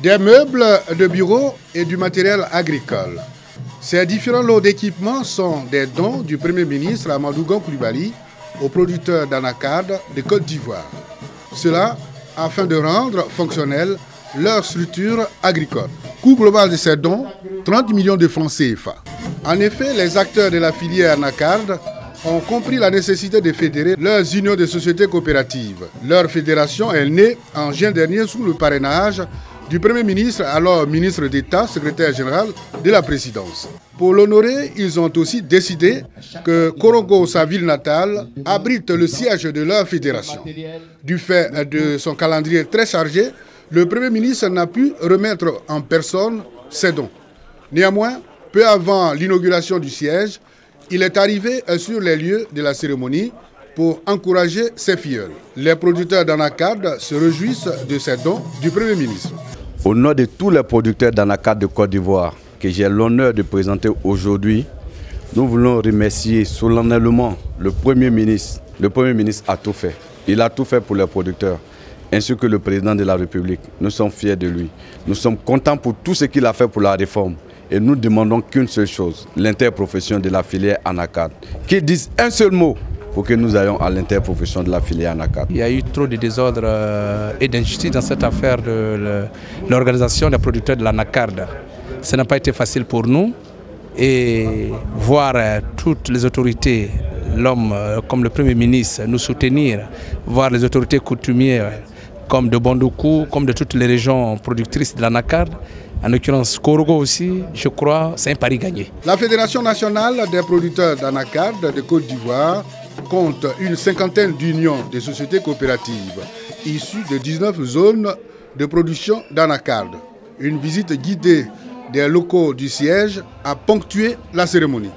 des meubles de bureau et du matériel agricole. Ces différents lots d'équipements sont des dons du Premier ministre Amadou Gon Coulibaly aux producteurs d'anacarde de Côte d'Ivoire. Cela afin de rendre fonctionnelle leur structure agricole. Coût global de ces dons, 30 millions de francs CFA. En effet, les acteurs de la filière anacarde ont compris la nécessité de fédérer leurs unions de sociétés coopératives. Leur fédération est née en juin dernier sous le parrainage du Premier ministre, alors ministre d'État, secrétaire général de la présidence. Pour l'honorer, ils ont aussi décidé que Korogo, sa ville natale, abrite le siège de leur fédération. Du fait de son calendrier très chargé, le Premier ministre n'a pu remettre en personne ses dons. Néanmoins, peu avant l'inauguration du siège, il est arrivé sur les lieux de la cérémonie pour encourager ses filleuls. Les producteurs d'anacarde se réjouissent de ces dons du Premier ministre. Au nom de tous les producteurs d'anacarde de Côte d'Ivoire que j'ai l'honneur de présenter aujourd'hui, nous voulons remercier solennellement le Premier ministre. Le Premier ministre a tout fait. Il a tout fait pour les producteurs, ainsi que le président de la République. Nous sommes fiers de lui. Nous sommes contents pour tout ce qu'il a fait pour la réforme. Et nous demandons qu'une seule chose, l'interprofession de la filière anacarde. Qu'ils disent un seul mot pour que nous ayons à l'interprofession de la filière anacarde. Il y a eu trop de désordre et d'injustice dans cette affaire de l'organisation des producteurs de l'anacarde. Ça n'a pas été facile pour nous et voir toutes les autorités, l'homme comme le Premier ministre, nous soutenir, voir les autorités coutumières comme de Bondoukou, comme de toutes les régions productrices de l'anacarde, en l'occurrence Korogo aussi, je crois, c'est un pari gagné. La Fédération nationale des producteurs d'anacarde de Côte d'Ivoire compte une cinquantaine d'unions de sociétés coopératives issues de 19 zones de production d'anacarde. Une visite guidée des locaux du siège a ponctué la cérémonie.